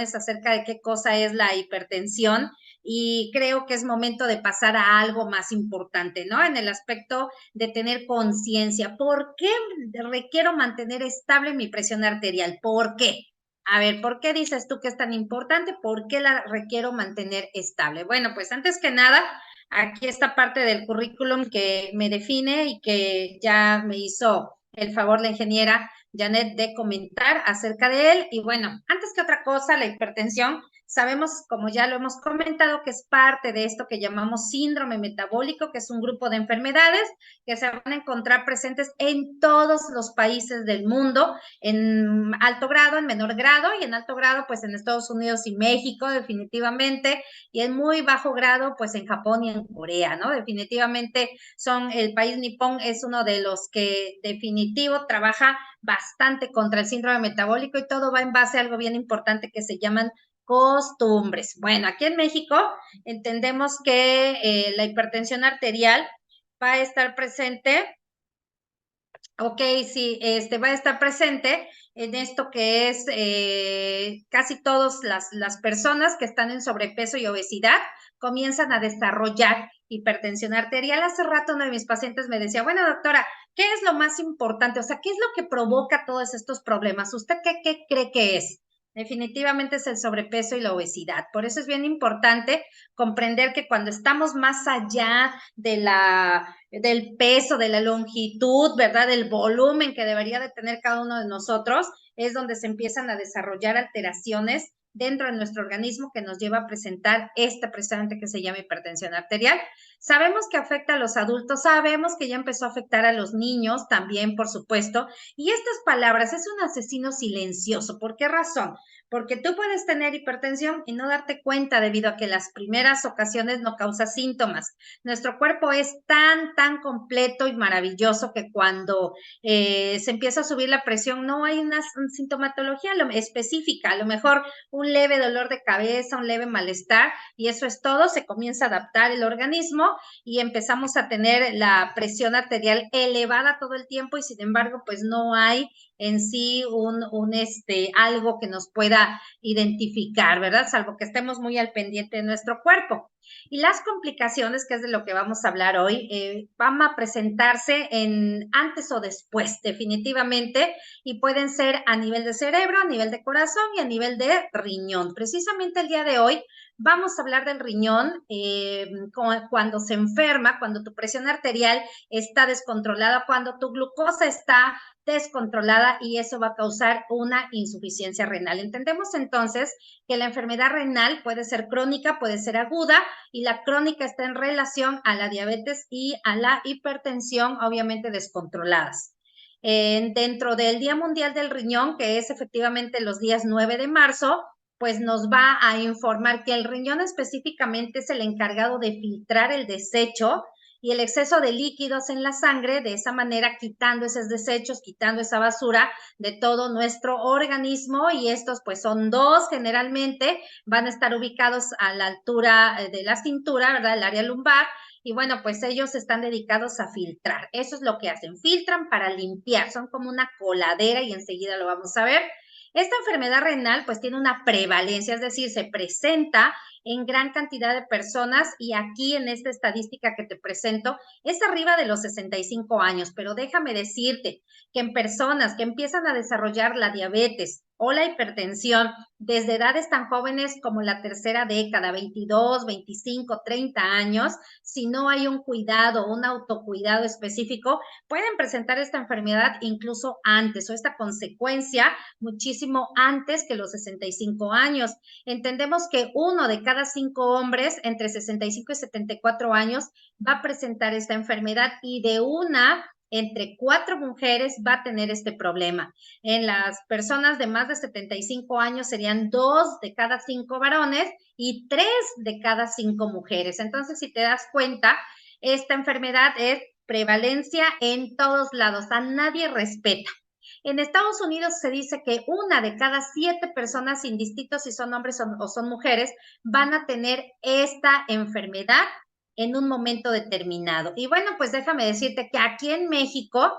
acerca de qué cosa es la hipertensión y creo que es momento de pasar a algo más importante, ¿no? En el aspecto de tener conciencia. ¿Por qué requiero mantener estable mi presión arterial? ¿Por qué? A ver, ¿por qué dices tú que es tan importante? ¿Por qué la requiero mantener estable? Bueno, pues antes que nada, aquí está parte del currículum que me define y que ya me hizo el favor la ingeniera Janet de comentar acerca de él. Y bueno, antes que otra cosa, la hipertensión, sabemos, como ya lo hemos comentado, que es parte de esto que llamamos síndrome metabólico, que es un grupo de enfermedades que se van a encontrar presentes en todos los países del mundo, en alto grado, en menor grado, y en alto grado, pues en Estados Unidos y México, definitivamente, y en muy bajo grado, pues en Japón y en Corea, ¿no? Definitivamente el país nipón es uno de los que definitivo trabaja bastante contra el síndrome metabólico y todo va en base a algo bien importante que se llaman costumbres. Bueno, aquí en México entendemos que la hipertensión arterial va a estar presente. Ok, sí, va a estar presente en esto que es casi todas las personas que están en sobrepeso y obesidad comienzan a desarrollar hipertensión arterial. Hace rato uno de mis pacientes me decía, bueno, doctora, ¿qué es lo más importante? O sea, ¿qué es lo que provoca todos estos problemas? ¿Usted qué cree que es? Definitivamente es el sobrepeso y la obesidad. Por eso es bien importante comprender que cuando estamos más allá del peso, de la longitud, ¿verdad? Del volumen que debería de tener cada uno de nosotros, es donde se empiezan a desarrollar alteraciones dentro de nuestro organismo que nos lleva a presentar precisamente que se llama hipertensión arterial. Sabemos que afecta a los adultos, sabemos que ya empezó a afectar a los niños también, por supuesto, y estas palabras, es un asesino silencioso. ¿Por qué razón? Porque tú puedes tener hipertensión y no darte cuenta debido a que las primeras ocasiones no causa síntomas. Nuestro cuerpo es tan completo y maravilloso que cuando se empieza a subir la presión no hay una sintomatología específica, a lo mejor un leve dolor de cabeza, un leve malestar y eso es todo, se comienza a adaptar el organismo y empezamos a tener la presión arterial elevada todo el tiempo y sin embargo pues no hay en sí algo que nos pueda identificar, ¿verdad? Salvo que estemos muy al pendiente de nuestro cuerpo. Y las complicaciones, que es de lo que vamos a hablar hoy, van a presentarse antes o después, definitivamente, y pueden ser a nivel de cerebro, a nivel de corazón y a nivel de riñón. Precisamente el día de hoy vamos a hablar del riñón cuando se enferma, cuando tu presión arterial está descontrolada, cuando tu glucosa está descontrolada y eso va a causar una insuficiencia renal. Entendemos entonces que la enfermedad renal puede ser crónica, puede ser aguda y la crónica está en relación a la diabetes y a la hipertensión, obviamente descontroladas. Dentro del Día Mundial del Riñón, que es efectivamente los días 9 de marzo, pues nos va a informar que el riñón específicamente es el encargado de filtrar el desecho y el exceso de líquidos en la sangre, de esa manera quitando esos desechos, quitando esa basura de todo nuestro organismo y estos pues son dos generalmente, van a estar ubicados a la altura de la cintura, ¿verdad? El área lumbar y bueno, pues ellos están dedicados a filtrar, eso es lo que hacen, filtran para limpiar, son como una coladera y enseguida lo vamos a ver. Esta enfermedad renal pues tiene una prevalencia, es decir, se presenta en gran cantidad de personas y aquí en esta estadística que te presento es arriba de los 65 años, pero déjame decirte que en personas que empiezan a desarrollar la diabetes o la hipertensión desde edades tan jóvenes como la tercera década, 22, 25, 30 años, si no hay un cuidado, un autocuidado específico, pueden presentar esta enfermedad incluso antes o esta consecuencia muchísimo antes que los 65 años. Entendemos que 1 de cada 5 hombres entre 65 y 74 años va a presentar esta enfermedad y de una entre 4 mujeres va a tener este problema. En las personas de más de 75 años serían 2 de cada 5 varones y 3 de cada 5 mujeres. Entonces, si te das cuenta, esta enfermedad es prevalencia en todos lados, a nadie respeta. En Estados Unidos se dice que 1 de cada 7 personas, indistinto si son hombres o son mujeres, van a tener esta enfermedad en un momento determinado. Y bueno, pues déjame decirte que aquí en México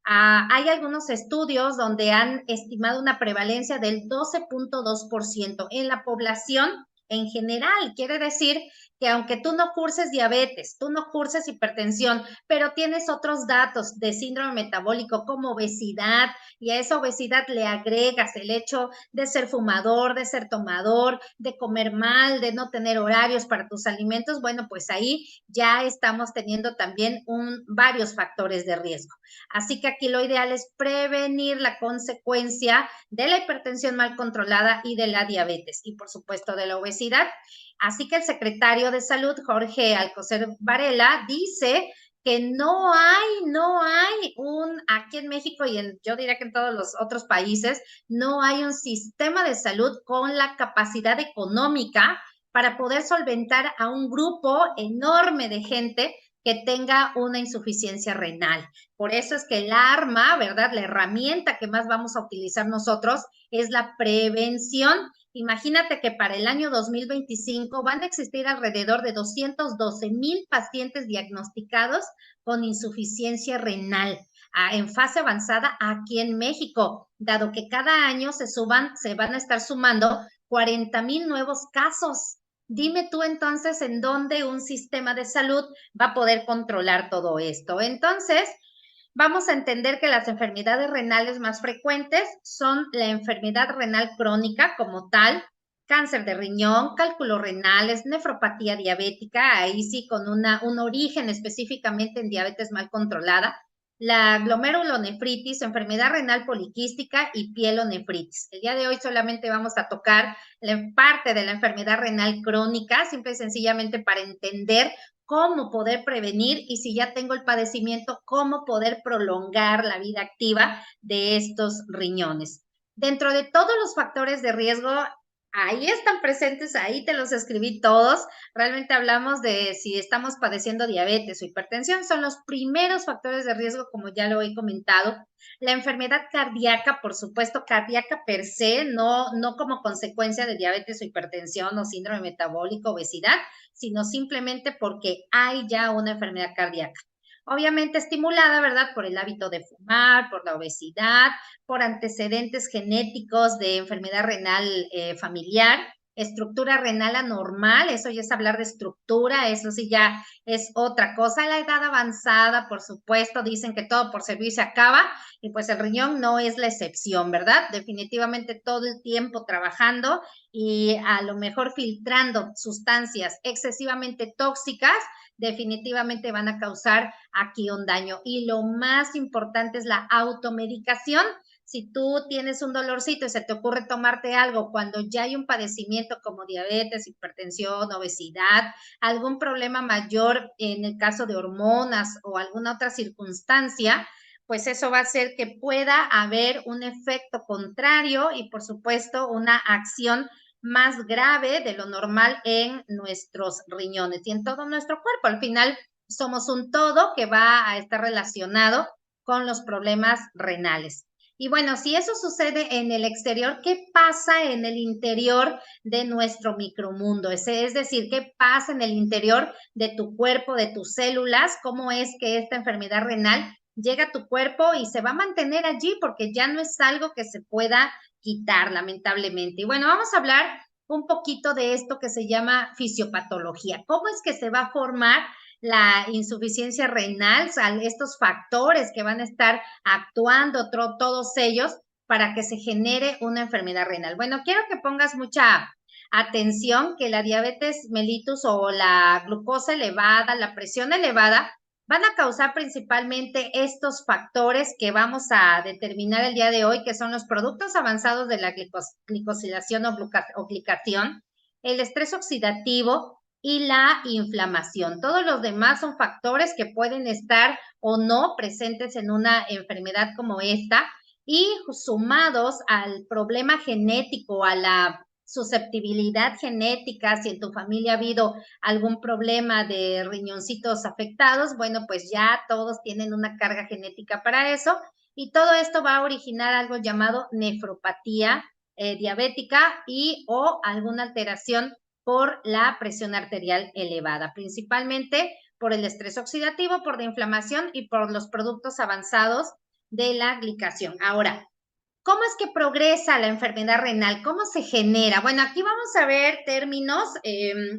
Hay algunos estudios donde han estimado una prevalencia del 12.2% en la población en general. Quiere decir que aunque tú no curses diabetes, tú no curses hipertensión, pero tienes otros datos de síndrome metabólico como obesidad, y a esa obesidad le agregas el hecho de ser fumador, de ser tomador, de comer mal, de no tener horarios para tus alimentos, bueno, pues ahí ya estamos teniendo también varios factores de riesgo. Así que aquí lo ideal es prevenir la consecuencia de la hipertensión mal controlada y de la diabetes y por supuesto de la obesidad. Así que el secretario de Salud, Jorge Alcocer Varela, dice que no hay aquí en México y yo diría que en todos los otros países, no hay un sistema de salud con la capacidad económica para poder solventar a un grupo enorme de gente que tenga una insuficiencia renal. Por eso es que el arma, ¿verdad? La herramienta que más vamos a utilizar nosotros es la prevención. Imagínate que para el año 2025 van a existir alrededor de 212,000 pacientes diagnosticados con insuficiencia renal en fase avanzada aquí en México, dado que cada año se van a estar sumando 40,000 nuevos casos. Dime tú entonces en dónde un sistema de salud va a poder controlar todo esto. Entonces, vamos a entender que las enfermedades renales más frecuentes son la enfermedad renal crónica como tal, cáncer de riñón, cálculos renales, nefropatía diabética, ahí sí con un origen específicamente en diabetes mal controlada, la glomerulonefritis, enfermedad renal poliquística y pielonefritis. El día de hoy solamente vamos a tocar la parte de la enfermedad renal crónica, simple y sencillamente para entender cómo poder prevenir y si ya tengo el padecimiento, cómo poder prolongar la vida activa de estos riñones. Dentro de todos los factores de riesgo, ahí están presentes, ahí te los escribí todos. Realmente hablamos de si estamos padeciendo diabetes o hipertensión, son los primeros factores de riesgo, como ya lo he comentado. La enfermedad cardíaca, por supuesto, cardíaca per se, no como consecuencia de diabetes o hipertensión o síndrome metabólico, obesidad, sino simplemente porque hay ya una enfermedad cardíaca. Obviamente estimulada, ¿verdad? Por el hábito de fumar, por la obesidad, por antecedentes genéticos de enfermedad renal familiar, estructura renal anormal, eso ya es hablar de estructura, eso sí ya es otra cosa. La edad avanzada, por supuesto, dicen que todo por servir se acaba y pues el riñón no es la excepción, ¿verdad? Definitivamente todo el tiempo trabajando y a lo mejor filtrando sustancias excesivamente tóxicas, definitivamente van a causar aquí un daño. Y lo más importante es la automedicación. Si tú tienes un dolorcito y se te ocurre tomarte algo cuando ya hay un padecimiento como diabetes, hipertensión, obesidad, algún problema mayor en el caso de hormonas o alguna otra circunstancia, pues eso va a hacer que pueda haber un efecto contrario y por supuesto una acción más grave de lo normal en nuestros riñones y en todo nuestro cuerpo. Al final somos un todo que va a estar relacionado con los problemas renales. Y bueno, si eso sucede en el exterior, ¿qué pasa en el interior de nuestro micromundo? Es decir, ¿qué pasa en el interior de tu cuerpo, de tus células? ¿Cómo es que esta enfermedad renal llega a tu cuerpo y se va a mantener allí porque ya no es algo que se pueda quitar, lamentablemente? Y bueno, vamos a hablar un poquito de esto que se llama fisiopatología. ¿Cómo es que se va a formar la insuficiencia renal, estos factores que van a estar actuando, todos ellos, para que se genere una enfermedad renal? Bueno, quiero que pongas mucha atención que la diabetes mellitus o la glucosa elevada, la presión elevada, van a causar principalmente estos factores que vamos a determinar el día de hoy, que son los productos avanzados de la glicosilación o glicación, el estrés oxidativo y la inflamación. Todos los demás son factores que pueden estar o no presentes en una enfermedad como esta y sumados al problema genético, a la susceptibilidad genética, si en tu familia ha habido algún problema de riñoncitos afectados, bueno, pues ya todos tienen una carga genética para eso y todo esto va a originar algo llamado nefropatía diabética y o alguna alteración por la presión arterial elevada, principalmente por el estrés oxidativo, por la inflamación y por los productos avanzados de la glicación. Ahora, ¿cómo es que progresa la enfermedad renal? ¿Cómo se genera? Bueno, aquí vamos a ver términos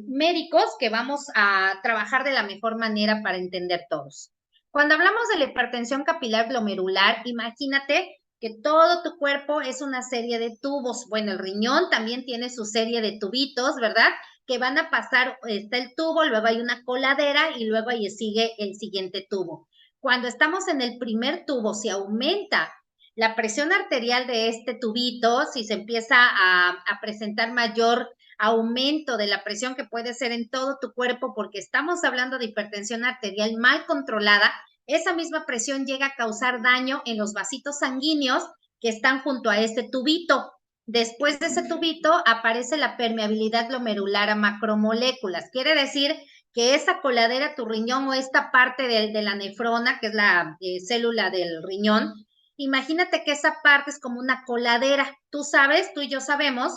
médicos que vamos a trabajar de la mejor manera para entender todos. Cuando hablamos de la hipertensión capilar glomerular, imagínate que todo tu cuerpo es una serie de tubos. Bueno, el riñón también tiene su serie de tubitos, ¿verdad? Que van a pasar, está el tubo, luego hay una coladera y luego ahí sigue el siguiente tubo. Cuando estamos en el primer tubo, se aumenta la presión arterial de este tubito, si se empieza a presentar mayor aumento de la presión que puede ser en todo tu cuerpo, porque estamos hablando de hipertensión arterial mal controlada, esa misma presión llega a causar daño en los vasitos sanguíneos que están junto a este tubito. Después de ese tubito aparece la permeabilidad glomerular a macromoléculas. Quiere decir que esa coladera, tu riñón o esta parte de la nefrona, que es la célula del riñón, imagínate que esa parte es como una coladera. Tú sabes, tú y yo sabemos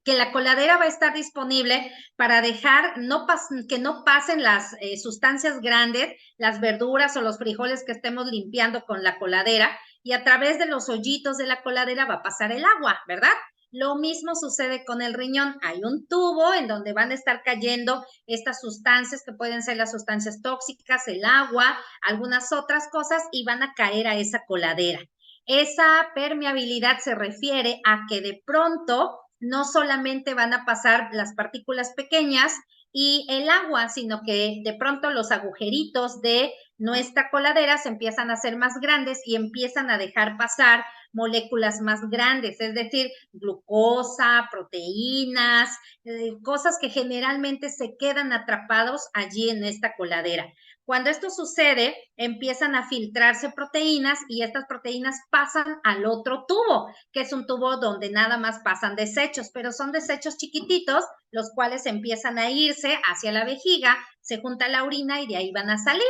que la coladera va a estar disponible para dejar que no pasen las sustancias grandes, las verduras o los frijoles que estemos limpiando con la coladera, y a través de los hoyitos de la coladera va a pasar el agua, ¿verdad? Lo mismo sucede con el riñón. Hay un tubo en donde van a estar cayendo estas sustancias que pueden ser las sustancias tóxicas, el agua, algunas otras cosas, y van a caer a esa coladera. Esa permeabilidad se refiere a que de pronto no solamente van a pasar las partículas pequeñas y el agua, sino que de pronto los agujeritos de nuestra coladera se empiezan a hacer más grandes y empiezan a dejar pasar moléculas más grandes, es decir, glucosa, proteínas, cosas que generalmente se quedan atrapados allí en esta coladera. Cuando esto sucede, empiezan a filtrarse proteínas y estas proteínas pasan al otro tubo, que es un tubo donde nada más pasan desechos, pero son desechos chiquititos, los cuales empiezan a irse hacia la vejiga, se junta la orina y de ahí van a salir.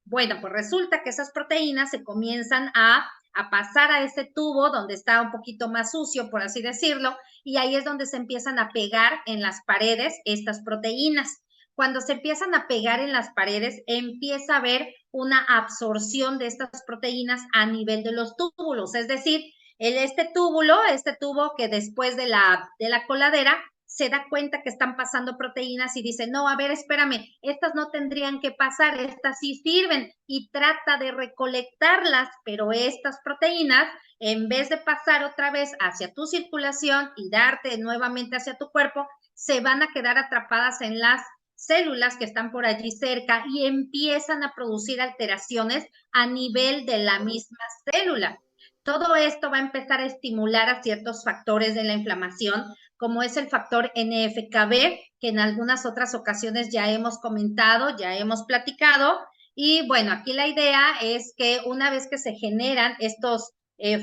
Bueno, pues resulta que esas proteínas se comienzan a pasar a este tubo donde está un poquito más sucio, por así decirlo, y ahí es donde se empiezan a pegar en las paredes estas proteínas. Cuando se empiezan a pegar en las paredes, empieza a haber una absorción de estas proteínas a nivel de los túbulos, es decir, este tubo que después de la coladera se da cuenta que están pasando proteínas y dice, no, a ver, espérame, estas no tendrían que pasar, estas sí sirven, y trata de recolectarlas, pero estas proteínas, en vez de pasar otra vez hacia tu circulación y darte nuevamente hacia tu cuerpo, se van a quedar atrapadas en las células que están por allí cerca y empiezan a producir alteraciones a nivel de la misma célula. Todo esto va a empezar a estimular a ciertos factores de la inflamación, como es el factor NF-κB, que en algunas otras ocasiones ya hemos comentado, ya hemos platicado. Y bueno, aquí la idea es que una vez que se generan estos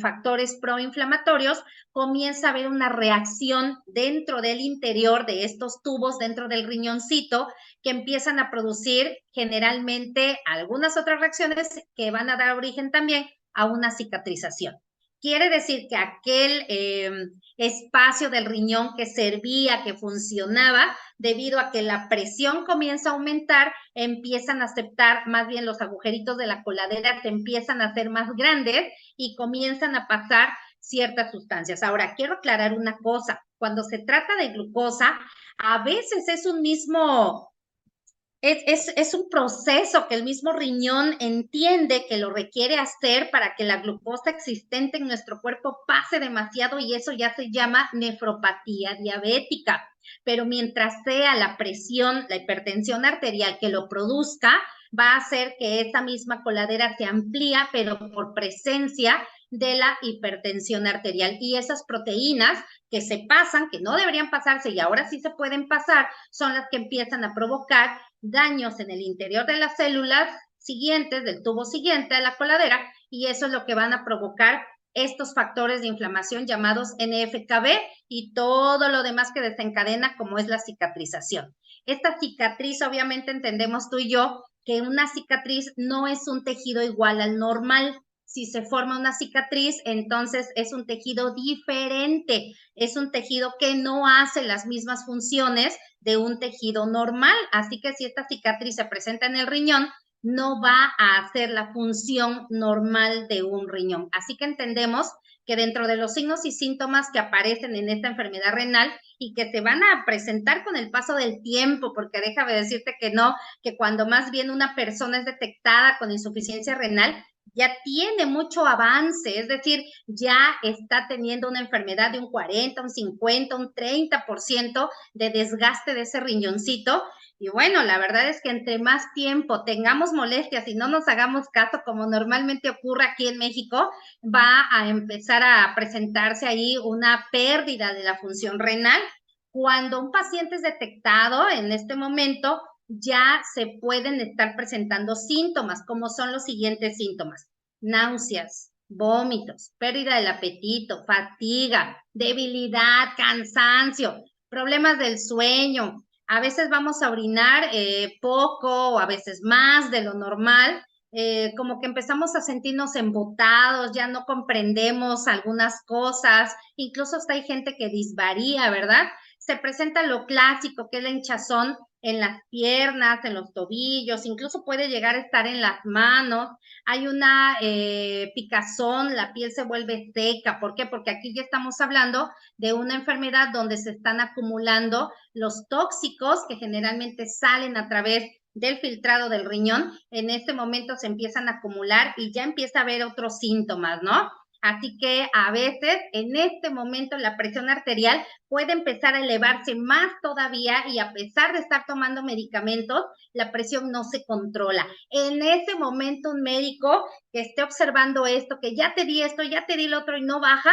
factores proinflamatorios, comienza a haber una reacción dentro del interior de estos tubos, dentro del riñoncito, que empiezan a producir generalmente algunas otras reacciones que van a dar origen también a una cicatrización. Quiere decir que aquel espacio del riñón que servía, que funcionaba, debido a que la presión comienza a aumentar, empiezan a aceptar, más bien los agujeritos de la coladera se empiezan a hacer más grandes y comienzan a pasar ciertas sustancias. Ahora, quiero aclarar una cosa, cuando se trata de glucosa, a veces es un mismo es un proceso que el mismo riñón entiende que lo requiere hacer para que la glucosa existente en nuestro cuerpo pase demasiado y eso ya se llama nefropatía diabética. Pero mientras sea la presión, la hipertensión arterial que lo produzca, va a hacer que esa misma coladera se amplía, pero por presencia de la hipertensión arterial. Y esas proteínas que se pasan, que no deberían pasarse y ahora sí se pueden pasar, son las que empiezan a provocar daños en el interior de las células siguientes, del tubo siguiente a la coladera, y eso es lo que van a provocar estos factores de inflamación llamados NF-κB y todo lo demás que desencadena, como es la cicatrización. Esta cicatriz, obviamente entendemos tú y yo, que una cicatriz no es un tejido igual al normal. Si se forma una cicatriz, entonces es un tejido diferente, es un tejido que no hace las mismas funciones de un tejido normal. Así que si esta cicatriz se presenta en el riñón, no va a hacer la función normal de un riñón. Así que entendemos que dentro de los signos y síntomas que aparecen en esta enfermedad renal y que se van a presentar con el paso del tiempo, porque déjame decirte que no, que cuando más bien una persona es detectada con insuficiencia renal, ya tiene mucho avance, es decir, ya está teniendo una enfermedad de un 40, un 50, un 30% de desgaste de ese riñoncito. Y bueno, la verdad es que entre más tiempo tengamos molestias y no nos hagamos caso, como normalmente ocurre aquí en México, va a empezar a presentarse ahí una pérdida de la función renal. Cuando un paciente es detectado en este momento, ya se pueden estar presentando síntomas, como son los siguientes síntomas: náuseas, vómitos, pérdida del apetito, fatiga, debilidad, cansancio, problemas del sueño. A veces vamos a orinar poco o a veces más de lo normal, como que empezamos a sentirnos embotados, ya no comprendemos algunas cosas, incluso hasta hay gente que disvaría, ¿verdad? Se presenta lo clásico, que es la hinchazón en las piernas, en los tobillos, incluso puede llegar a estar en las manos. Hay una picazón, la piel se vuelve seca. ¿Por qué? Porque aquí ya estamos hablando de una enfermedad donde se están acumulando los tóxicos que generalmente salen a través del filtrado del riñón. En este momento se empiezan a acumular y ya empieza a haber otros síntomas, ¿no? Así que a veces en este momento la presión arterial puede empezar a elevarse más todavía y a pesar de estar tomando medicamentos, la presión no se controla. En ese momento un médico que esté observando esto, que ya te di esto, ya te di lo otro y no baja,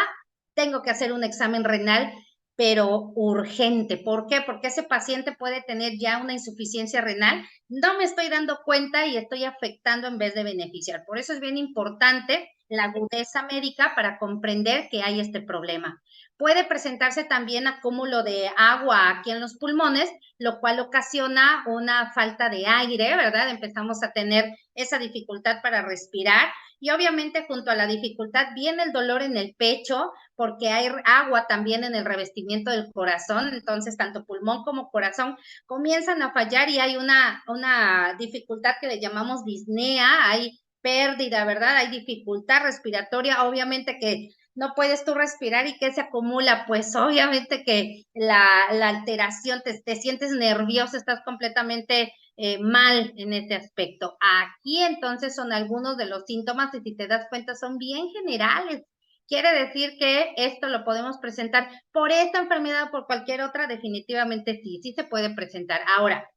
tengo que hacer un examen renal, pero urgente. ¿Por qué? Porque ese paciente puede tener ya una insuficiencia renal. No me estoy dando cuenta y estoy afectando en vez de beneficiar. Por eso es bien importante la agudeza médica para comprender que hay este problema. Puede presentarse también acúmulo de agua aquí en los pulmones, lo cual ocasiona una falta de aire, ¿verdad? Empezamos a tener esa dificultad para respirar y obviamente junto a la dificultad viene el dolor en el pecho porque hay agua también en el revestimiento del corazón, entonces tanto pulmón como corazón comienzan a fallar y hay una dificultad que le llamamos disnea, hay pérdida, ¿verdad? Hay dificultad respiratoria, obviamente que no puedes tú respirar y ¿qué se acumula? Pues obviamente que la alteración, te sientes nervioso, estás completamente mal en este aspecto. Aquí entonces son algunos de los síntomas y si te das cuenta son bien generales. Quiere decir que esto lo podemos presentar por esta enfermedad o por cualquier otra, definitivamente sí, sí se puede presentar. Ahora,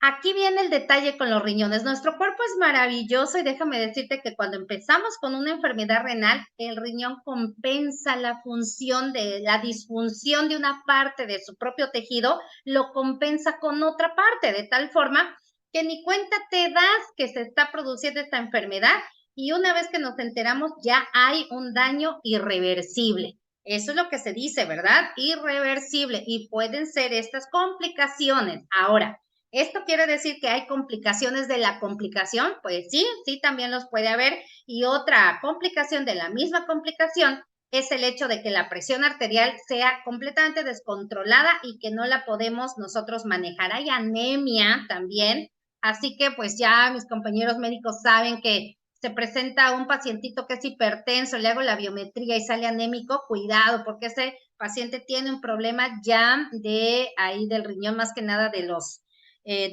aquí viene el detalle con los riñones. Nuestro cuerpo es maravilloso y déjame decirte que cuando empezamos con una enfermedad renal, el riñón compensa la función de la disfunción de una parte de su propio tejido, lo compensa con otra parte, de tal forma que ni cuenta te das que se está produciendo esta enfermedad y una vez que nos enteramos ya hay un daño irreversible. Eso es lo que se dice, ¿verdad? Irreversible y pueden ser estas complicaciones. Ahora, ¿esto quiere decir que hay complicaciones de la complicación? Pues sí, sí, también los puede haber. Y otra complicación de la misma complicación es el hecho de que la presión arterial sea completamente descontrolada y que no la podemos nosotros manejar. Hay anemia también, así que pues ya mis compañeros médicos saben que se presenta un pacientito que es hipertenso, le hago la biometría y sale anémico, cuidado, porque ese paciente tiene un problema ya de ahí del riñón, más que nada de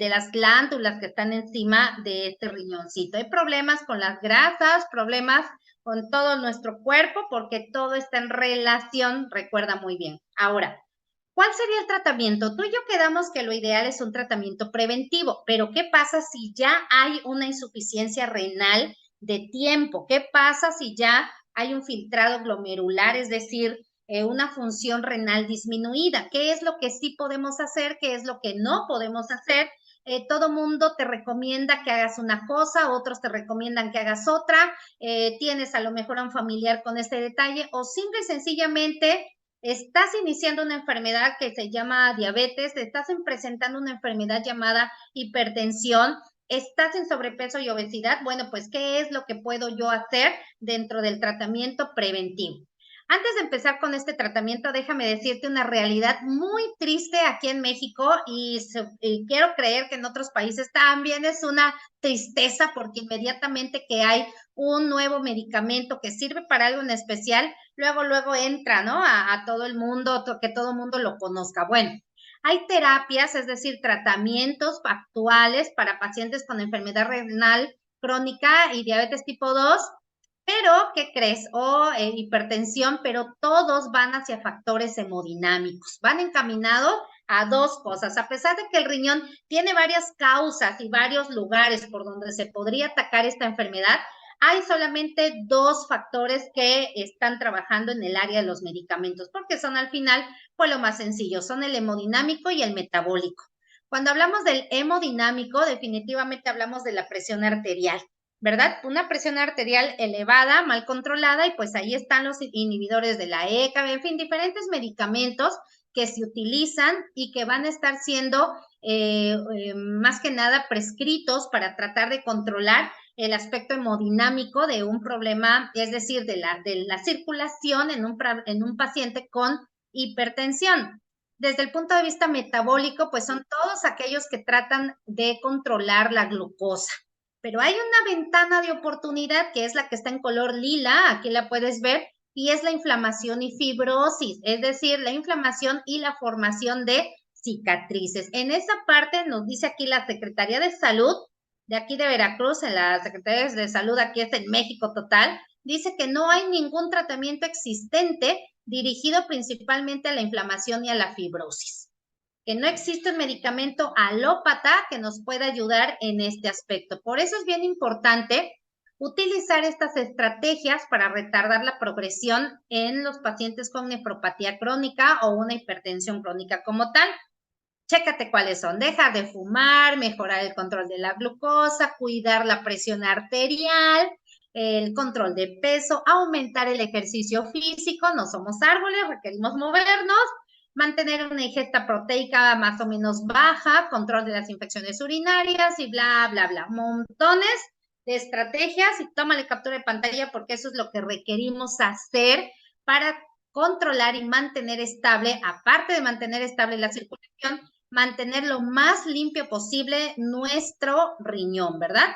las glándulas que están encima de este riñoncito. Hay problemas con las grasas, problemas con todo nuestro cuerpo, porque todo está en relación, recuerda muy bien. Ahora, ¿cuál sería el tratamiento? Tú y yo quedamos que lo ideal es un tratamiento preventivo, pero ¿qué pasa si ya hay una insuficiencia renal de tiempo? ¿Qué pasa si ya hay un filtrado glomerular, es decir, una función renal disminuida? ¿Qué es lo que sí podemos hacer? ¿Qué es lo que no podemos hacer? Todo mundo te recomienda que hagas una cosa, otros te recomiendan que hagas otra, tienes a lo mejor a un familiar con este detalle o simple y sencillamente estás iniciando una enfermedad que se llama diabetes, estás presentando una enfermedad llamada hipertensión, estás en sobrepeso y obesidad, bueno, pues, ¿qué es lo que puedo yo hacer dentro del tratamiento preventivo? Antes de empezar con este tratamiento, déjame decirte una realidad muy triste aquí en México y quiero creer que en otros países también es una tristeza porque inmediatamente que hay un nuevo medicamento que sirve para algo en especial, luego entra, ¿no? A todo el mundo, que todo el mundo lo conozca. Bueno, hay terapias, es decir, tratamientos actuales para pacientes con enfermedad renal crónica y diabetes tipo 2. Pero, ¿qué crees? Hipertensión, pero todos van hacia factores hemodinámicos, van encaminados a dos cosas. A pesar de que el riñón tiene varias causas y varios lugares por donde se podría atacar esta enfermedad, hay solamente dos factores que están trabajando en el área de los medicamentos, porque son al final, pues lo más sencillo, son el hemodinámico y el metabólico. Cuando hablamos del hemodinámico, definitivamente hablamos de la presión arterial. ¿Verdad? Una presión arterial elevada, mal controlada, y pues ahí están los inhibidores de la ECA, en fin, diferentes medicamentos que se utilizan y que van a estar siendo más que nada prescritos para tratar de controlar el aspecto hemodinámico de un problema, es decir, de la circulación en un paciente con hipertensión. Desde el punto de vista metabólico, pues son todos aquellos que tratan de controlar la glucosa. Pero hay una ventana de oportunidad que es la que está en color lila, aquí la puedes ver, y es la inflamación y fibrosis, es decir, la inflamación y la formación de cicatrices. En esa parte nos dice aquí la Secretaría de Salud de aquí de Veracruz, en la Secretaría de Salud, aquí es en México total, dice que no hay ningún tratamiento existente dirigido principalmente a la inflamación y a la fibrosis, que no existe un medicamento alópata que nos pueda ayudar en este aspecto. Por eso es bien importante utilizar estas estrategias para retardar la progresión en los pacientes con nefropatía crónica o una hipertensión crónica como tal. Chécate cuáles son: dejar de fumar, mejorar el control de la glucosa, cuidar la presión arterial, el control de peso, aumentar el ejercicio físico, no somos árboles, requerimos movernos, mantener una ingesta proteica más o menos baja, control de las infecciones urinarias y bla, bla, bla. Montones de estrategias y tómale captura de pantalla porque eso es lo que requerimos hacer para controlar y mantener estable, aparte de mantener estable la circulación, mantener lo más limpio posible nuestro riñón, ¿verdad?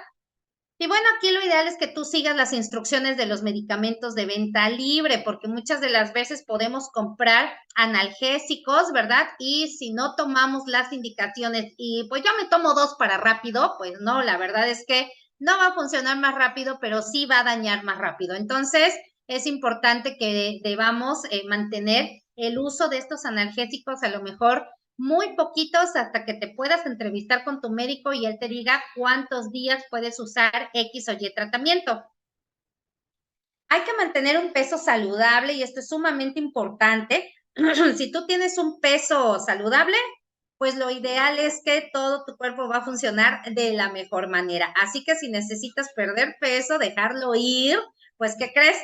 Y bueno, aquí lo ideal es que tú sigas las instrucciones de los medicamentos de venta libre, porque muchas de las veces podemos comprar analgésicos, ¿verdad? Y si no tomamos las indicaciones y pues yo me tomo dos para rápido, pues no, la verdad es que no va a funcionar más rápido, pero sí va a dañar más rápido. Entonces, es importante que debamos mantener el uso de estos analgésicos a lo mejor muy poquitos hasta que te puedas entrevistar con tu médico y él te diga cuántos días puedes usar X o Y tratamiento. Hay que mantener un peso saludable y esto es sumamente importante. Si tú tienes un peso saludable, pues lo ideal es que todo tu cuerpo va a funcionar de la mejor manera. Así que si necesitas perder peso, dejarlo ir, pues ¿qué crees?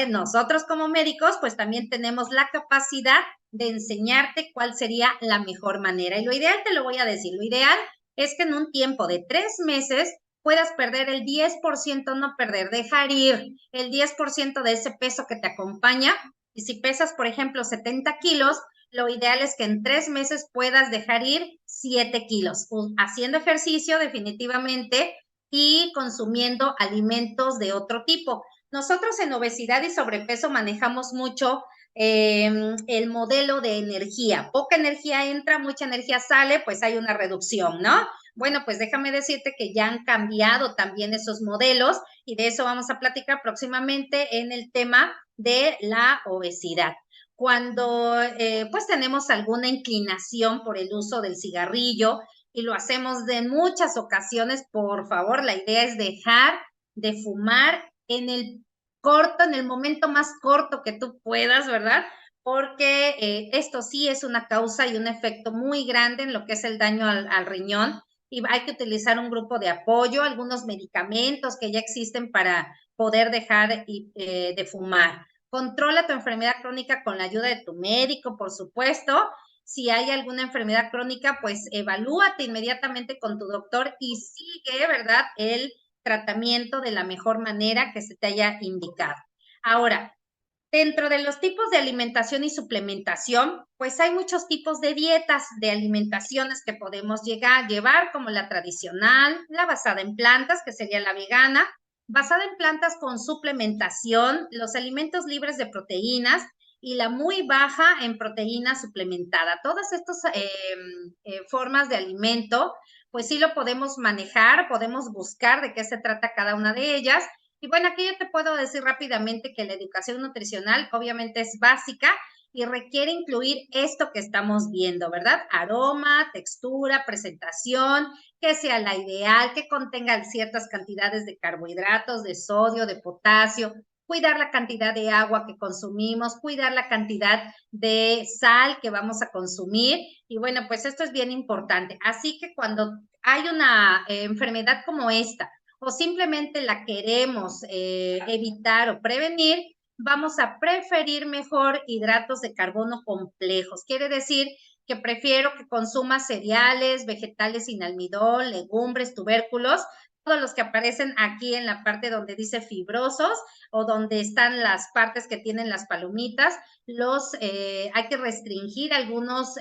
Nosotros como médicos, pues también tenemos la capacidad de enseñarte cuál sería la mejor manera. Y lo ideal, te lo voy a decir, lo ideal es que en un tiempo de 3 meses puedas perder el 10%, no perder, dejar ir el 10% de ese peso que te acompaña. Y si pesas, por ejemplo, 70 kilos, lo ideal es que en 3 meses puedas dejar ir 7 kilos, haciendo ejercicio definitivamente y consumiendo alimentos de otro tipo. Nosotros en obesidad y sobrepeso manejamos mucho el modelo de energía. Poca energía entra, mucha energía sale, pues hay una reducción, ¿no? Bueno, pues déjame decirte que ya han cambiado también esos modelos y de eso vamos a platicar próximamente en el tema de la obesidad. Cuando pues tenemos alguna inclinación por el uso del cigarrillo y lo hacemos de muchas ocasiones, por favor, la idea es dejar de fumar en el momento más corto que tú puedas, ¿verdad? Porque esto sí es una causa y un efecto muy grande en lo que es el daño al riñón y hay que utilizar un grupo de apoyo, algunos medicamentos que ya existen para poder dejar de fumar. Controla tu enfermedad crónica con la ayuda de tu médico, por supuesto. Si hay alguna enfermedad crónica, pues evalúate inmediatamente con tu doctor y sigue, ¿verdad?, el tratamiento de la mejor manera que se te haya indicado. Ahora, Dentro de los tipos de alimentación y suplementación, pues hay muchos tipos de dietas, de alimentaciones que podemos llevar, como la tradicional, la basada en plantas, que sería la vegana, basada en plantas con suplementación, los alimentos libres de proteínas y la muy baja en proteína suplementada. Todas estas formas de alimento, pues sí lo podemos manejar, podemos buscar de qué se trata cada una de ellas. Y bueno, aquí yo te puedo decir rápidamente que la educación nutricional obviamente es básica y requiere incluir esto que estamos viendo, ¿verdad? Aroma, textura, presentación, que sea la ideal, que contenga ciertas cantidades de carbohidratos, de sodio, de potasio, cuidar la cantidad de agua que consumimos, cuidar la cantidad de sal que vamos a consumir. Y bueno, pues esto es bien importante. Así que cuando hay una enfermedad como esta, o simplemente la queremos evitar o prevenir, vamos a preferir mejor hidratos de carbono complejos. Quiere decir que prefiero que consuma cereales, vegetales sin almidón, legumbres, tubérculos, todos los que aparecen aquí en la parte donde dice fibrosos o donde están las partes que tienen las palomitas. Hay que restringir algunos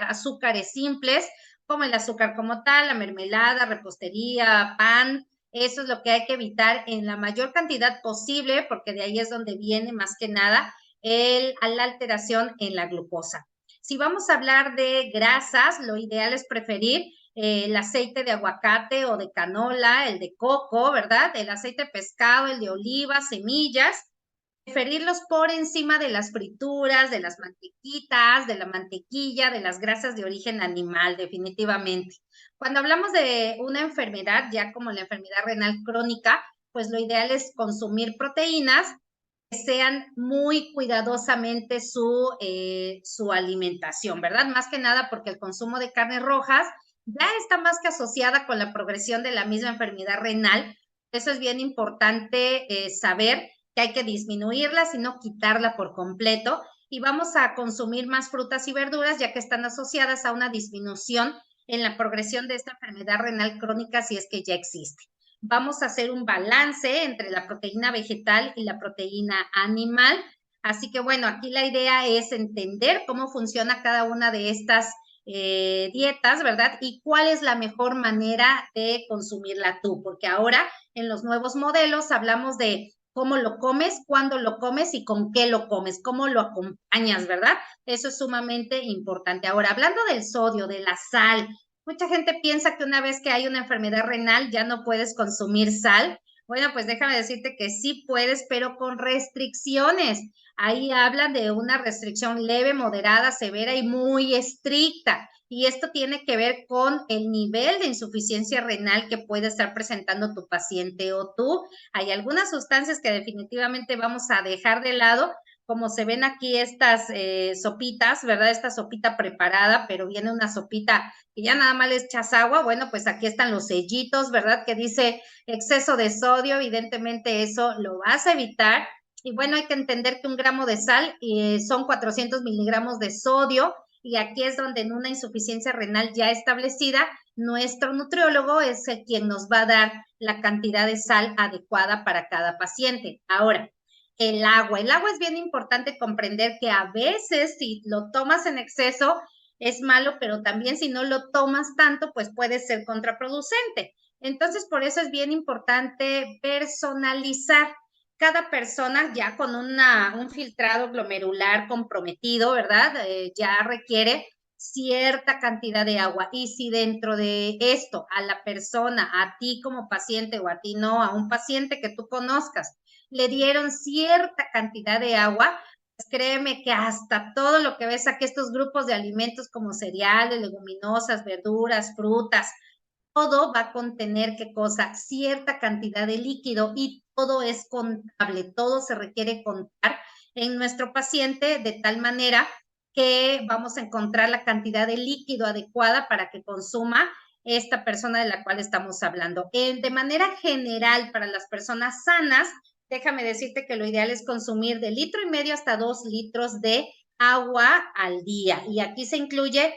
azúcares simples, como el azúcar como tal, la mermelada, repostería, pan. Eso es lo que hay que evitar en la mayor cantidad posible, porque de ahí es donde viene más que nada la alteración en la glucosa. Si vamos a hablar de grasas, lo ideal es preferir el aceite de aguacate o de canola, el de coco, ¿verdad? El aceite de pescado, el de oliva, semillas, preferirlos por encima de las frituras, de las mantequitas, de la mantequilla, de las grasas de origen animal, definitivamente. Cuando hablamos de una enfermedad, ya como la enfermedad renal crónica, pues lo ideal es consumir proteínas que sean muy cuidadosamente su alimentación, ¿verdad? Más que nada porque el consumo de carnes rojas ya está más que asociada con la progresión de la misma enfermedad renal. Eso es bien importante saber que hay que disminuirla, sino quitarla por completo. Y vamos a consumir más frutas y verduras, ya que están asociadas a una disminución en la progresión de esta enfermedad renal crónica, si es que ya existe. Vamos a hacer un balance entre la proteína vegetal y la proteína animal. Así que bueno, aquí la idea es entender cómo funciona cada una de estas dietas, ¿verdad? Y cuál es la mejor manera de consumirla tú, porque ahora en los nuevos modelos hablamos de cómo lo comes, cuándo lo comes y con qué lo comes, cómo lo acompañas, ¿verdad? Eso es sumamente importante. Ahora, hablando del sodio, de la sal, mucha gente piensa que una vez que hay una enfermedad renal ya no puedes consumir sal. Bueno, pues déjame decirte que sí puedes, pero con restricciones. Ahí hablan de una restricción leve, moderada, severa y muy estricta. Y esto tiene que ver con el nivel de insuficiencia renal que puede estar presentando tu paciente o tú. Hay algunas sustancias que definitivamente vamos a dejar de lado, como se ven aquí estas sopitas, ¿verdad? Esta sopita preparada, pero viene una sopita que ya nada más le echas agua. Bueno, pues aquí están los sellitos, ¿verdad? Que dice exceso de sodio, evidentemente eso lo vas a evitar. Y bueno, hay que entender que un gramo de sal son 400 miligramos de sodio, y aquí es donde en una insuficiencia renal ya establecida, nuestro nutriólogo es el quien nos va a dar la cantidad de sal adecuada para cada paciente. Ahora, el agua. El agua es bien importante comprender que a veces si lo tomas en exceso es malo, pero también si no lo tomas tanto, pues puede ser contraproducente. Entonces, por eso es bien importante personalizar. Cada persona ya con un filtrado glomerular comprometido, ¿verdad? Ya requiere cierta cantidad de agua. Y si dentro de esto a la persona, a ti como paciente o a ti no, a un paciente que tú conozcas, le dieron cierta cantidad de agua, pues créeme que hasta todo lo que ves aquí, estos grupos de alimentos como cereales, leguminosas, verduras, frutas, todo va a contener, ¿qué cosa? Cierta cantidad de líquido, y todo es contable, todo se requiere contar en nuestro paciente de tal manera que vamos a encontrar la cantidad de líquido adecuada para que consuma esta persona de la cual estamos hablando. De manera general, para las personas sanas, déjame decirte que lo ideal es consumir de 1,5 litros hasta 2 litros de agua al día. Y aquí se incluye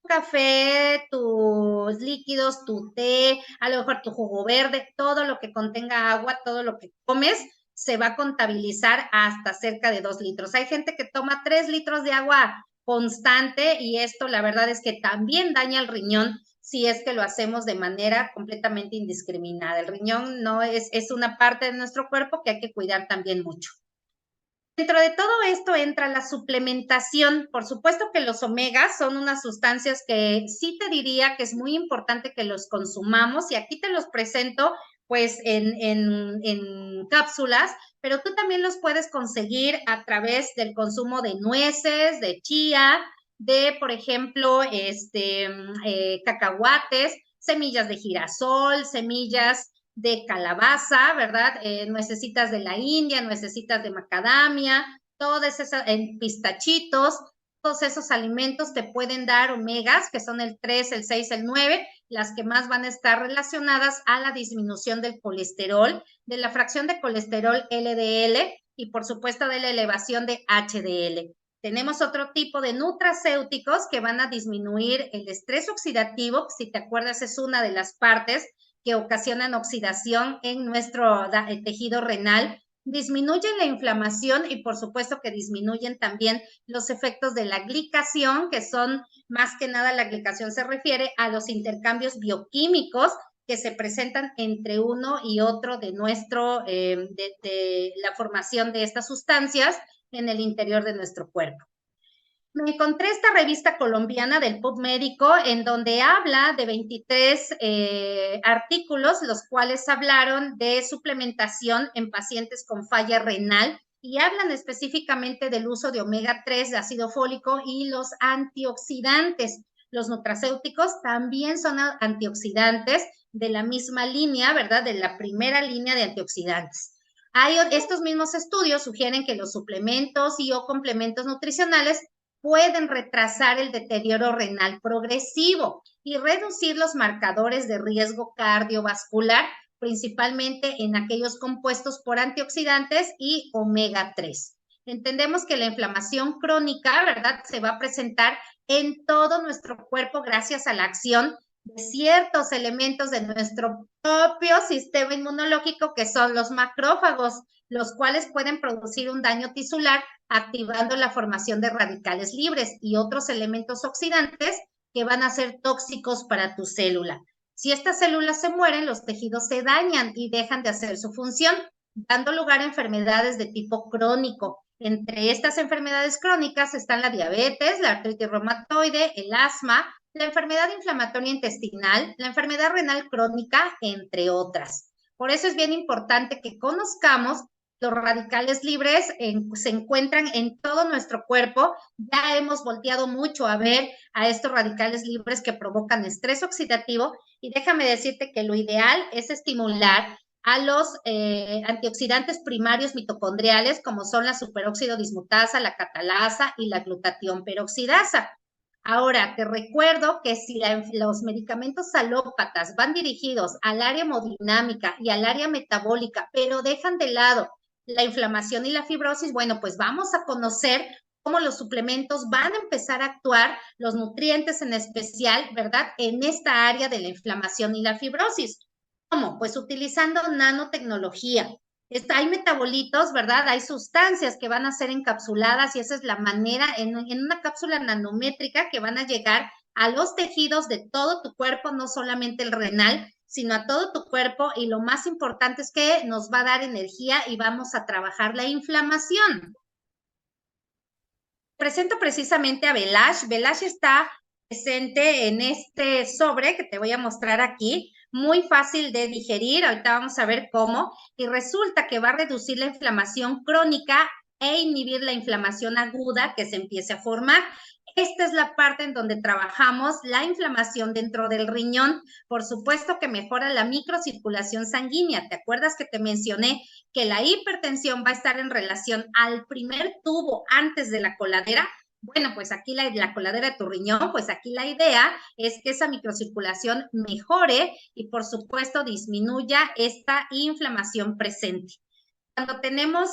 café, tus líquidos, tu té, a lo mejor tu jugo verde, todo lo que contenga agua, todo lo que comes, se va a contabilizar hasta cerca de 2 litros. Hay gente que toma 3 litros de agua constante y esto la verdad es que también daña el riñón si es que lo hacemos de manera completamente indiscriminada. El riñón no es una parte de nuestro cuerpo que hay que cuidar también mucho. Dentro de todo esto entra la suplementación. Por supuesto que los omegas son unas sustancias que sí te diría que es muy importante que los consumamos y aquí te los presento pues en cápsulas, pero tú también los puedes conseguir a través del consumo de nueces, de chía, de, por ejemplo, cacahuates, semillas de girasol, semillas de calabaza, ¿verdad? Nuecesitas de la India, nuecesitas de macadamia, todas esas, pistachitos, todos esos alimentos te pueden dar omegas, que son el 3, el 6, el 9, las que más van a estar relacionadas a la disminución del colesterol, de la fracción de colesterol LDL y por supuesto de la elevación de HDL. Tenemos otro tipo de nutracéuticos que van a disminuir el estrés oxidativo, si te acuerdas es una de las partes que ocasionan oxidación en nuestro tejido renal, disminuyen la inflamación y por supuesto que disminuyen también los efectos de la glicación, que son más que nada la glicación se refiere a los intercambios bioquímicos que se presentan entre uno y otro de nuestro, de la formación de estas sustancias en el interior de nuestro cuerpo. Me encontré esta revista colombiana del Pub Médico en donde habla de 23 artículos, los cuales hablaron de suplementación en pacientes con falla renal y hablan específicamente del uso de omega 3, de ácido fólico y los antioxidantes. Los nutracéuticos también son antioxidantes de la misma línea, ¿verdad? De la primera línea de antioxidantes. Estos mismos estudios sugieren que los suplementos y o complementos nutricionales pueden retrasar el deterioro renal progresivo y reducir los marcadores de riesgo cardiovascular, principalmente en aquellos compuestos por antioxidantes y omega 3. Entendemos que la inflamación crónica, ¿verdad?, se va a presentar en todo nuestro cuerpo gracias a la acción de ciertos elementos de nuestro propio sistema inmunológico que son los macrófagos, los cuales pueden producir un daño tisular activando la formación de radicales libres y otros elementos oxidantes que van a ser tóxicos para tu célula. Si estas células se mueren, los tejidos se dañan y dejan de hacer su función, dando lugar a enfermedades de tipo crónico. Entre estas enfermedades crónicas están la diabetes, la artritis reumatoide, el asma, la enfermedad inflamatoria intestinal, la enfermedad renal crónica, entre otras. Por eso es bien importante que conozcamos los radicales libres se encuentran en todo nuestro cuerpo. Ya hemos volteado mucho a ver a estos radicales libres que provocan estrés oxidativo y déjame decirte que lo ideal es estimular a los antioxidantes primarios mitocondriales como son la superóxido dismutasa, la catalasa y la glutatión peroxidasa. Ahora, te recuerdo que si los medicamentos alópatas van dirigidos al área hemodinámica y al área metabólica, pero dejan de lado la inflamación y la fibrosis, bueno, pues vamos a conocer cómo los suplementos van a empezar a actuar, los nutrientes en especial, ¿verdad?, en esta área de la inflamación y la fibrosis. ¿Cómo? Pues utilizando nanotecnología. Hay metabolitos, ¿verdad? Hay sustancias que van a ser encapsuladas y esa es la manera, en una cápsula nanométrica que van a llegar a los tejidos de todo tu cuerpo, no solamente el renal, sino a todo tu cuerpo y lo más importante es que nos va a dar energía y vamos a trabajar la inflamación. Presento precisamente a Belash. Belash está presente en este sobre que te voy a mostrar aquí, muy fácil de digerir, ahorita vamos a ver cómo, y resulta que va a reducir la inflamación crónica e inhibir la inflamación aguda que se empiece a formar. Esta es la parte en donde trabajamos la inflamación dentro del riñón. Por supuesto que mejora la microcirculación sanguínea. ¿Te acuerdas que te mencioné que la hipertensión va a estar en relación al primer tubo antes de la coladera? Bueno, pues aquí la coladera de tu riñón, pues aquí la idea es que esa microcirculación mejore y por supuesto disminuya esta inflamación presente. cuando tenemos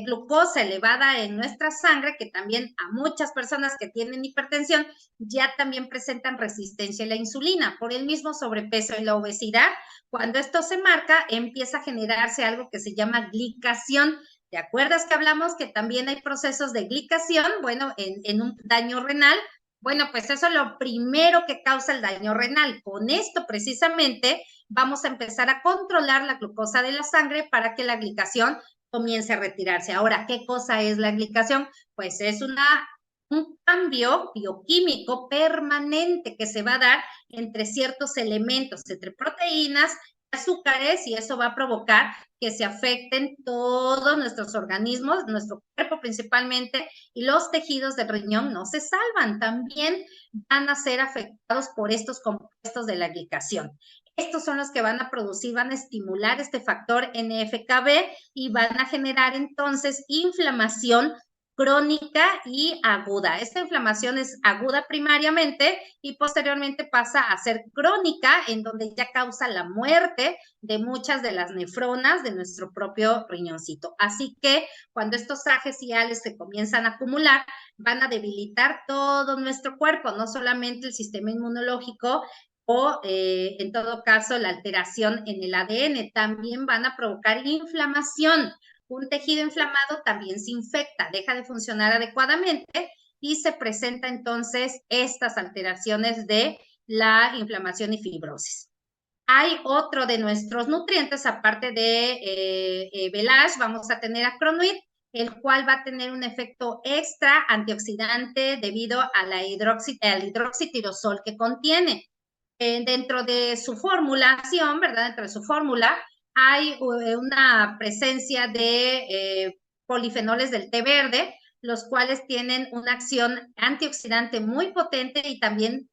glucosa elevada en nuestra sangre, que también a muchas personas que tienen hipertensión ya también presentan resistencia a la insulina por el mismo sobrepeso y la obesidad. Cuando esto se marca, empieza a generarse algo que se llama glicación. ¿Te acuerdas que hablamos que también hay procesos de glicación? Bueno, en un daño renal. Bueno, pues eso es lo primero que causa el daño renal. Con esto precisamente vamos a empezar a controlar la glucosa de la sangre para que la glicación comience a retirarse. Ahora, ¿qué cosa es la glicación? Pues es un cambio bioquímico permanente que se va a dar entre ciertos elementos, entre proteínas, azúcares, y eso va a provocar que se afecten todos nuestros organismos, nuestro cuerpo principalmente, y los tejidos del riñón no se salvan, también van a ser afectados por estos compuestos de la glicación. Estos son los que van a producir, van a estimular este factor NF-κB y van a generar entonces inflamación crónica y aguda. Esta inflamación es aguda primariamente y posteriormente pasa a ser crónica, en donde ya causa la muerte de muchas de las nefronas de nuestro propio riñoncito. Así que cuando estos AGEs y ALES se comienzan a acumular, van a debilitar todo nuestro cuerpo, no solamente el sistema inmunológico, o en todo caso la alteración en el ADN, también van a provocar inflamación. Un tejido inflamado también se infecta, deja de funcionar adecuadamente y se presenta entonces estas alteraciones de la inflamación y fibrosis. Hay otro de nuestros nutrientes, aparte de Velash, vamos a tener acronuit, el cual va a tener un efecto extra antioxidante debido a al hidroxitirosol que contiene. Dentro de su formulación, ¿verdad? Dentro de su fórmula hay una presencia de polifenoles del té verde, los cuales tienen una acción antioxidante muy potente y también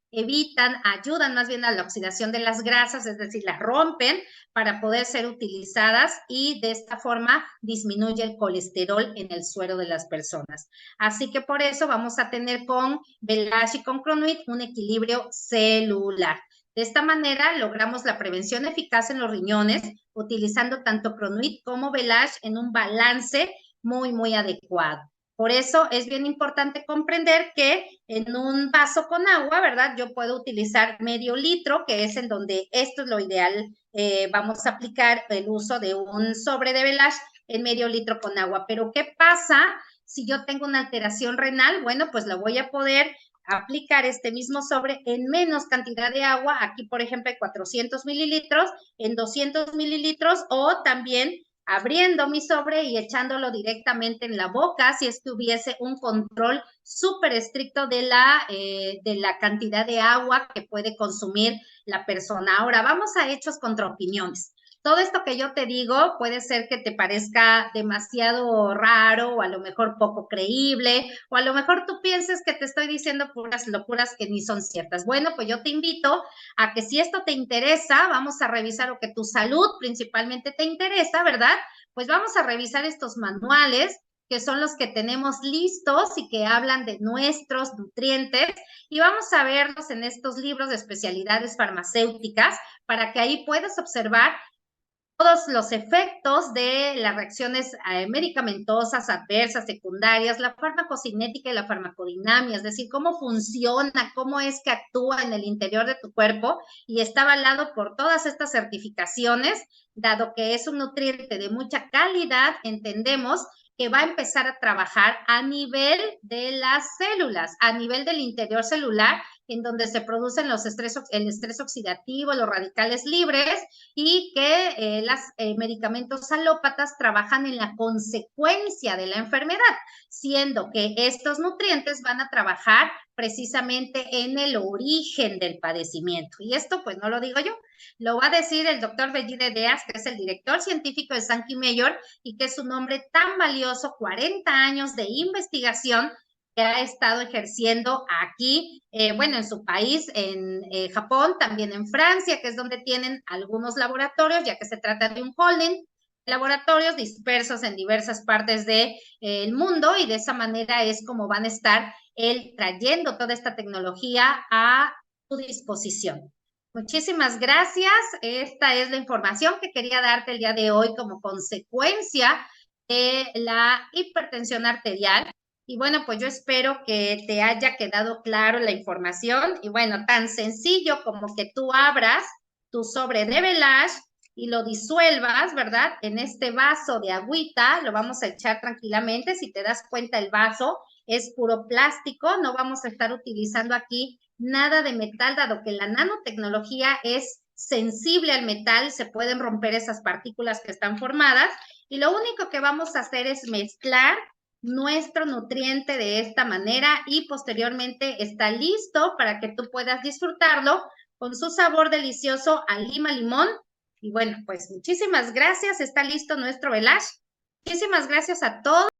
ayudan más bien a la oxidación de las grasas, es decir, las rompen para poder ser utilizadas y de esta forma disminuye el colesterol en el suero de las personas. Así que por eso vamos a tener con Velash y con Cronuit un equilibrio celular. De esta manera logramos la prevención eficaz en los riñones utilizando tanto Cronuit como Velash en un balance muy, muy adecuado. Por eso es bien importante comprender que en un vaso con agua, ¿verdad? Yo puedo utilizar medio litro, que es en donde esto es lo ideal. Vamos a aplicar el uso de un sobre de Velash en medio litro con agua. Pero ¿qué pasa si yo tengo una alteración renal? Bueno, pues la voy a poder aplicar este mismo sobre en menos cantidad de agua. Aquí, por ejemplo, hay 400 mililitros, en 200 mililitros, o también abriendo mi sobre y echándolo directamente en la boca, si es que hubiese un control súper estricto de la cantidad de agua que puede consumir la persona. Ahora, vamos a hechos contra opiniones. Todo esto que yo te digo puede ser que te parezca demasiado raro o a lo mejor poco creíble, o a lo mejor tú pienses que te estoy diciendo puras locuras que ni son ciertas. Bueno, pues yo te invito a que si esto te interesa, vamos a revisar, o que tu salud principalmente te interesa, ¿verdad? Pues vamos a revisar estos manuales que son los que tenemos listos y que hablan de nuestros nutrientes, y vamos a verlos en estos libros de especialidades farmacéuticas para que ahí puedas observar todos los efectos de las reacciones medicamentosas, adversas, secundarias, la farmacocinética y la farmacodinamia, es decir, cómo funciona, cómo es que actúa en el interior de tu cuerpo, y está avalado por todas estas certificaciones. Dado que es un nutriente de mucha calidad, entendemos que va a empezar a trabajar a nivel de las células, a nivel del interior celular, en donde se producen el estrés oxidativo, los radicales libres, y que los medicamentos alópatas trabajan en la consecuencia de la enfermedad, siendo que estos nutrientes van a trabajar precisamente en el origen del padecimiento. Y esto pues no lo digo yo, lo va a decir el doctor Bellido Deas, que es el director científico de Sankey Mayor y que es un hombre tan valioso, 40 años de investigación que ha estado ejerciendo aquí, bueno, en su país, en Japón, también en Francia, que es donde tienen algunos laboratorios, ya que se trata de un holding, laboratorios dispersos en diversas partes del mundo, y de esa manera es como van a estar trayendo toda esta tecnología a tu disposición. Muchísimas gracias. Esta es la información que quería darte el día de hoy como consecuencia de la hipertensión arterial. Y bueno, pues yo espero que te haya quedado claro la información. Y bueno, tan sencillo como que tú abras tu sobre de Velage y lo disuelvas, ¿verdad? En este vaso de agüita, lo vamos a echar tranquilamente. Si te das cuenta, el vaso es puro plástico, no vamos a estar utilizando aquí nada de metal, dado que la nanotecnología es sensible al metal, se pueden romper esas partículas que están formadas, y lo único que vamos a hacer es mezclar nuestro nutriente de esta manera y posteriormente está listo para que tú puedas disfrutarlo con su sabor delicioso a lima limón. Y bueno, pues muchísimas gracias, está listo nuestro Velage. Muchísimas gracias a todos.